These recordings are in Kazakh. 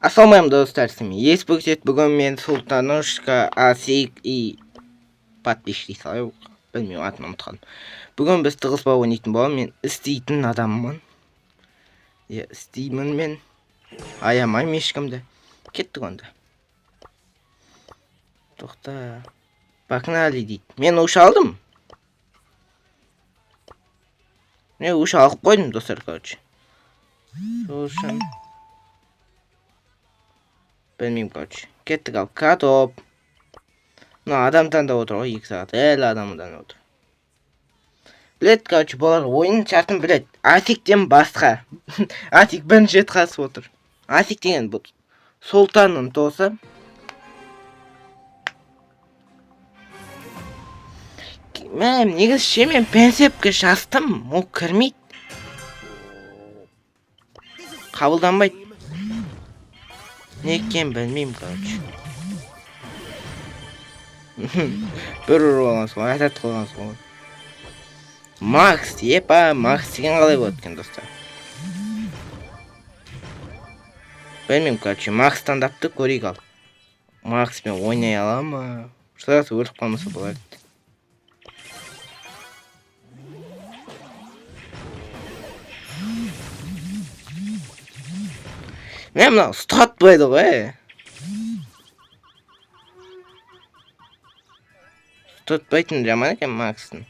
Ассалаумағалейкум достар, с вами есть бүгін мен Султанушка Асик и подписчик салайық. Білмеймін, атын ұмытқан. Бүгін біз тығызба ойнайтын боламын. Мен істейтін адаммын. Істеймін мен. Аямаймын ешкімді. Кеттік онда. Тоқта. Погнали дейді. Мен уш алдым. Мен уш алып қойдым достар, короче. Сол үшін білмеймін, короче. Кеттік ал. Катоп. Мына адамдан да отыр ғой, 2 сағат. Адамдан отыр. Білет, короче, болар ойын шартын білет. Асиктен басқа. Асик бірінші рет қатысып отыр. Асик деген бұл Султанның досы. Мен негізше мен пенсепке шастым. Ол кірмейді. Қабылданбайды. Не екен білмеймін, короче. Бір ұрып алғансыз ғой, айтат қойғансыз ғой. Макс, Макс деген қалай болады екен, достар. Білмеймін, короче, Макс стандапты көрейік ал. Макспен ойнай алам ма? Шырасы өліп қалмаса болады. Мен мынау ұстатпайды ғой. Ұстатпайтын жаман екен Макстың.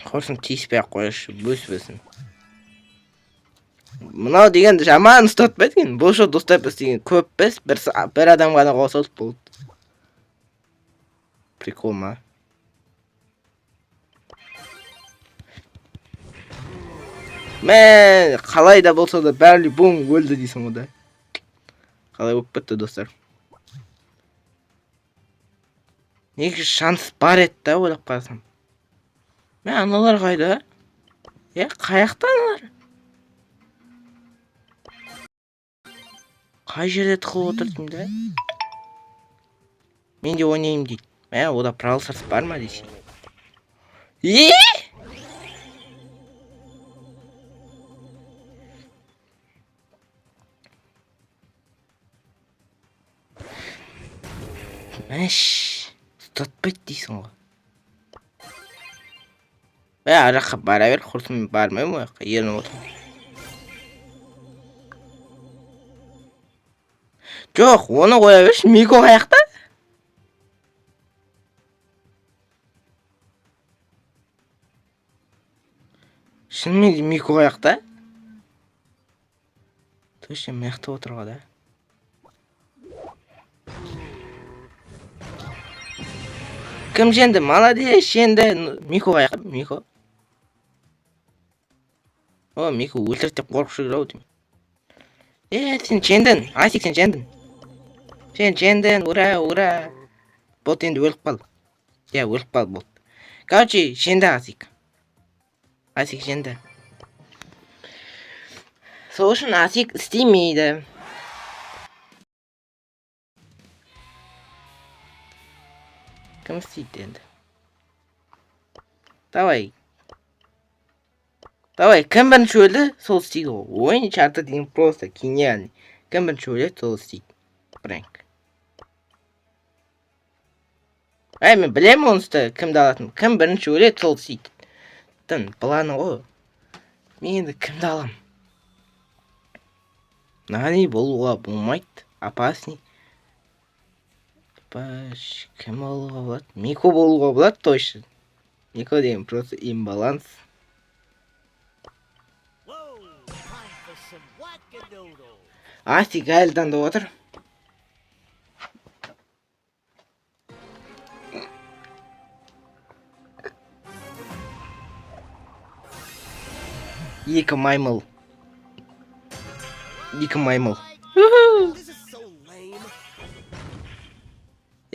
Құрсын тиіспей-ақ қойшы, бөс-бөсін. Мынау деген жаман ұстатпайды екен. Бұл шот достар біз деген көп біз, бір адам ғана қосылып болды. Прикол ма? Мен қалай да болса да бәрі бум өлді дейсің ода. Қалай болып бітті достар. Неге шанс бар еді да, ойлап қарасам. Мен аналар қайда? Қаяқта аналар? Қай жерде тықылып отыр деймін да? Мен де ойнайым дейді. Ода пралсарс бар ма дейсің? Мәш, ұстатпайды дейсің ғой. Араққа бара бер, құрсын мен бармаймын ояққа, ерініп отырмын. Жоқ, оны қоя берші, Мико қаяқта? Шынымен де Мико қаяқта? Точно маяқта отыр ғой да. Кім жеңді? Молодец, жеңді. Мико қаяқта? Мико? О, Мико өлтірді деп қорқып жүр-ау деймін. Сен жеңдің. Асик, сен жеңдің. Сен жеңдің, ура. Бот енді өліп қал. Өліп қал бот. Короче, жеңді Асик. Асик жеңді. Сол үшін Асик істемейді. Кім істейді енді? Давай, кім бірінші өлді, сол істейді ғой. Ойын шарты деген просто гениальный. Кім бірінші өлді, сол істейді. Прэнк. Мен білемін онысты, кімді алатын. Кім бірінші өледі, сол істейді. Планы ғой. Мен енді кімді алам? Нани болуға болмайды. Опасный. Кім болуға болады? Мико болуға болады, точно. Мико деген просто имбаланс. Асик әлден де отыр. Екі маймыл.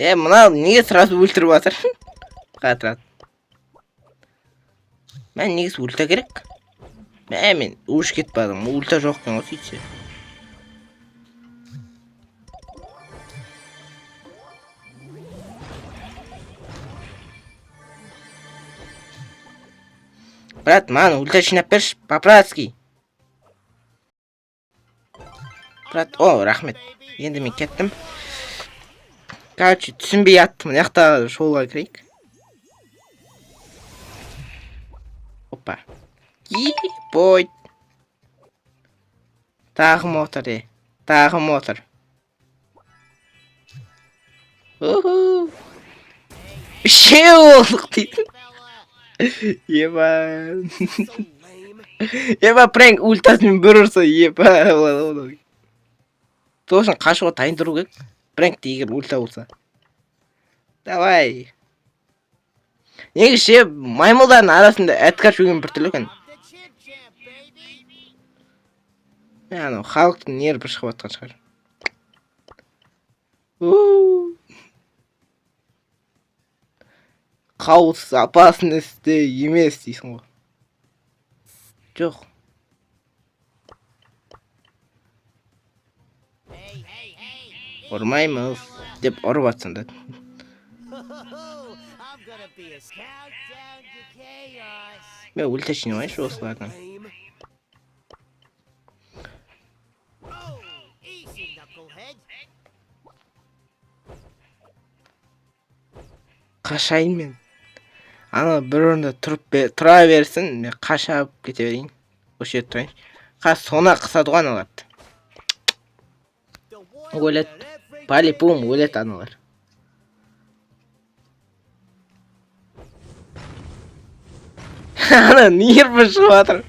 Мынау неге сразу өлтіріп жатыр? Қатырат. Мен негіз ульта керек? Мен уш кетпадым. Ульта жоқ екен ғой сөйтсе. Брат, маған ульта жинап берші, по-братски. Брат, о, рахмет. Енді мен кеттім. Короче, түсінбей аттым. Яқта шоуға кірейік. Опа. Бой. Тағы мотор, Тағы мотор. Уху. Ше олдық дейді. Еба. Еба, прэнк ультасымен бір ұрса, еба. Тосын қашуға тайын тұру керек. Прэнк егер ульта болса. Давай. Негізше маймылдардың арасында әткаш өген бір түрлі екен. Яғни халықтың нері бір шығып атқан шығар. Қауыс опасности емес дейсің ғой. Жоқ. Ұрмаймыз деп ұрып атсын да. Мен ульта жинамайыншы осылардан. Қашайын мен. Ана бір орында тұра берсін, мен қашап кете берейін. Осы жерде тұрайын. Сона қысады ғой аналарды. Өлет. По-любому өлет аналар. Ана нерві шығып жатыр.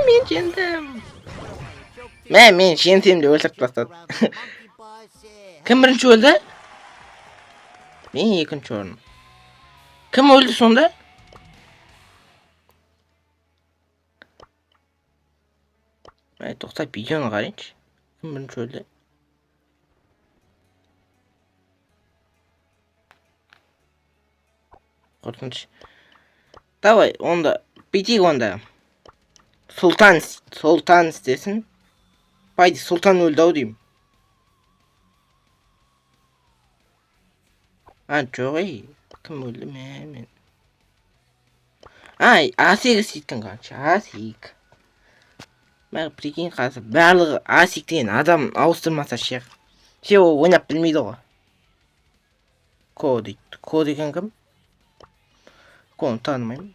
Мен жеңдім. Мен жеңсем де өлтіріп тастады. Кім бірінші өлді? Мен екінші орын. Кім өлді сонда? Тоқтап видеоны қарайыншы. Кім бірінші өлді? Қорқыныш. Давай, онда бүйтейік онда. Сұлтан істесін. Пайды, сұлтан өлді ау деймін. Жоқ кім өлді мен. Асик істейтін қанша, Асик. Мәр прикинь қазір, барлығы Асик деген адам ауыстырмаса шеқ. Ол ойнап білмейді ғой. Ко дейді. Ко деген кім? Коны танымаймын.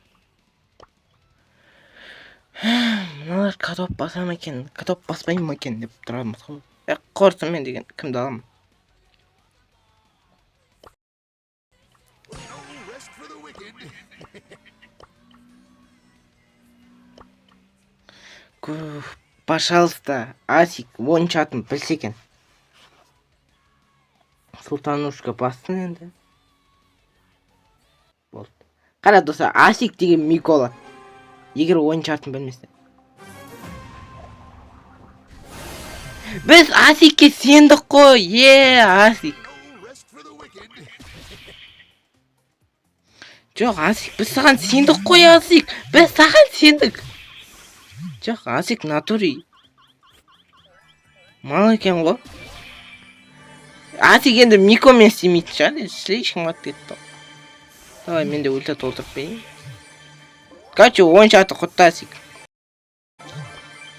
Мыналар катоп басам екен, катоп баспайым екен деп тұрамыз ғой. Қорсын мен деген кімді аламын? Пожалуйста, Асик оншатын білсе екен. Сұлтанушка бассын енді. Болды. Қара доса, Асик деген Микола. Егер ойыншартын білмесе. Біз Асикке сендік қой, Асик. Жоқ, Асик, біз саған сендік қой, Асик. Біз саған сендік. Жоқ, Асик натури. Мал екен ғой. Асик енді Микомен істемейтін шығар, слишком ат кетті. Давай, мен де ульта толтырып берейін. Короче, ойыншаты құтты Асик.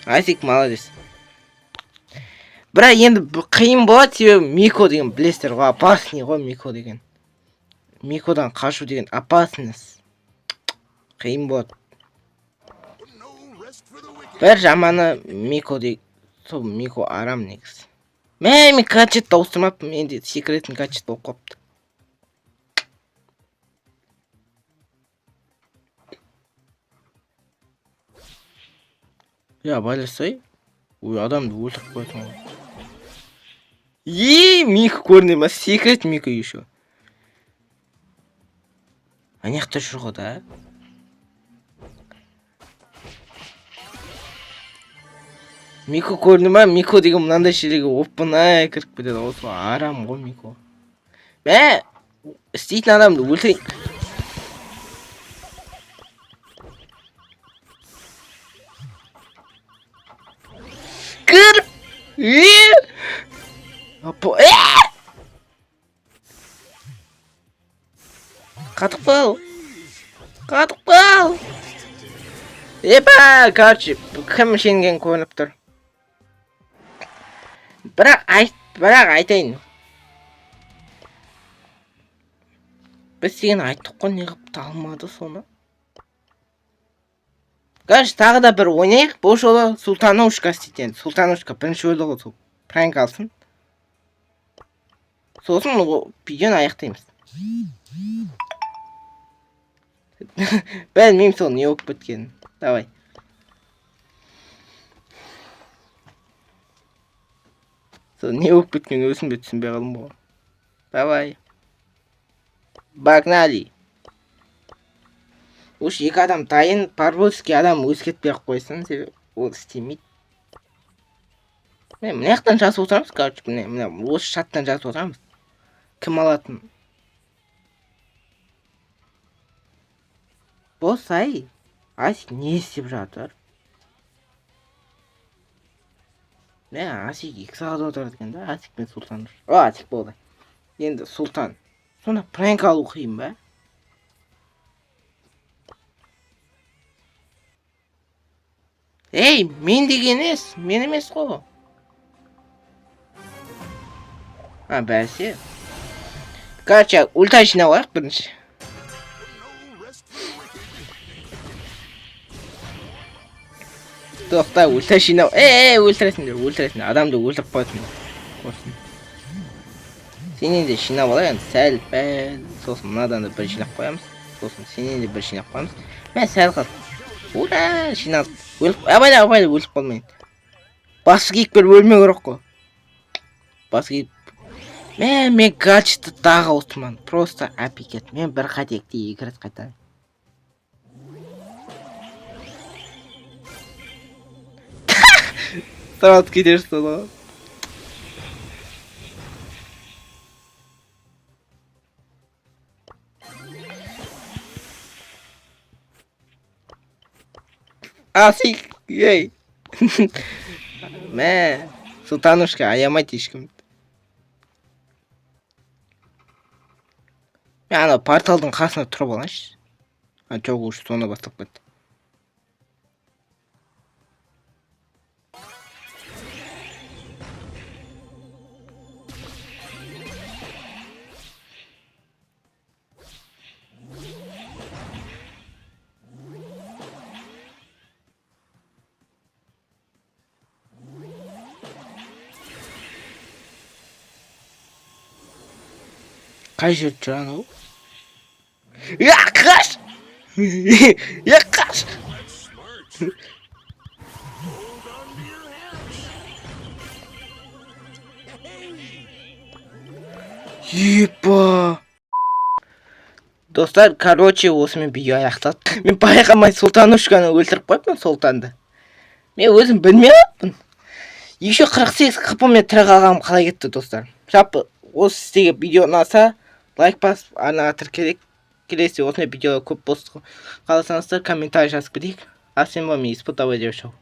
Асик молодец. Бірақ енді қиын болады, себебі Мико деген білесіздер ғой, опасный ғой Мико деген. Микодан қашу деген опасность. Қиын болады. Бір жаманы Мико деген, сол Мико арам негіз. Мен гаджет ауыстырмаппын, менде секретный гаджет болып қопты. Байласай. Адамды өлтіріп қоятын ғой. Мико көріне ма? Секрет Мико еще. Анаяқта жүр ғой да. Мико көріне ма? Мико деген мынандай шелеге опына кіріп кетеді. Осы арам ғой Мико. Істейтін адамды өлтірейін. Кір! Апа, қатып қал. Қатып қал. Короче, кім жеңген көрініп тұр. Бірақ айтайын. Біз сен айттық қой, не қылып алмады соны. Короче, тағы да бір ойнайық. Бұл жолы Султанушка істейтін. Султанушка бірінші өлді ғой, сол пранк алсын. Сосын видеоны аяқтаймыз. Білмеймін сол не болып біткенін. Давай. Сол не болып біткенін өзім де түсінбей қалдым ғой. Давай. Погнали. Уж екі адам дайын, парбольский адам өзгертпей-ақ қойсын, себебі ол істемейді. Мына жақтан жазып отырамыз, короче, мына осы шаттан жазып отырамыз. Кім алатын? Босай, Асик не істеп жатыр? Асик екі сағат отырады екен да, Асик пен Султан. Асик болды. Енді Султан. Сонда пранк алу қиын ба? Ей, мен деген емес, мен емес қой. Бәсе. Короче, ульта жинап алайық бірінші. Тоқта, ульта жинап. Өлтіресіңдер. Адамды өлтіріп қойсын. Сенен де жинап алайық, сәл. Сосын мынадан да бір жинап қоямыз. Сосын сенен де бір жинап қоямыз. Мен сәл қал. Ура, жинап. Абайда өліп қалмайын. Басы кейіп бір өлмеу керек қой. Басы кейіп. Мен гаджетті дағы отырман. Просто апекет. Мен бір қатекте екі рет қайтайын. Сразу кетерсің ғой. Асик, ей. Султанушка, аямайды ешкім. Мен ана порталдың қасына тұрып алайыншы. Жоқ, уж соны бастап кетті. Қай жер жүр анау? Қаш! Қаш! Епа! Достар, короче, осымен видео аяқталды. Мен байқамай Султанушканы өлтіріп қойыппын, Султанды. Мен өзім білмей қойыппын. Еще 48 хпмен тірі қалғаным қалай кетті, достар. Жалпы, осы сіздерге видео ұнаса, лайк басып, арнаға тіркелік. Келесі осындай видео көп болсын қаласаңыздар, комментарий жазып кетейік. А всем вам и испытывайте шоу.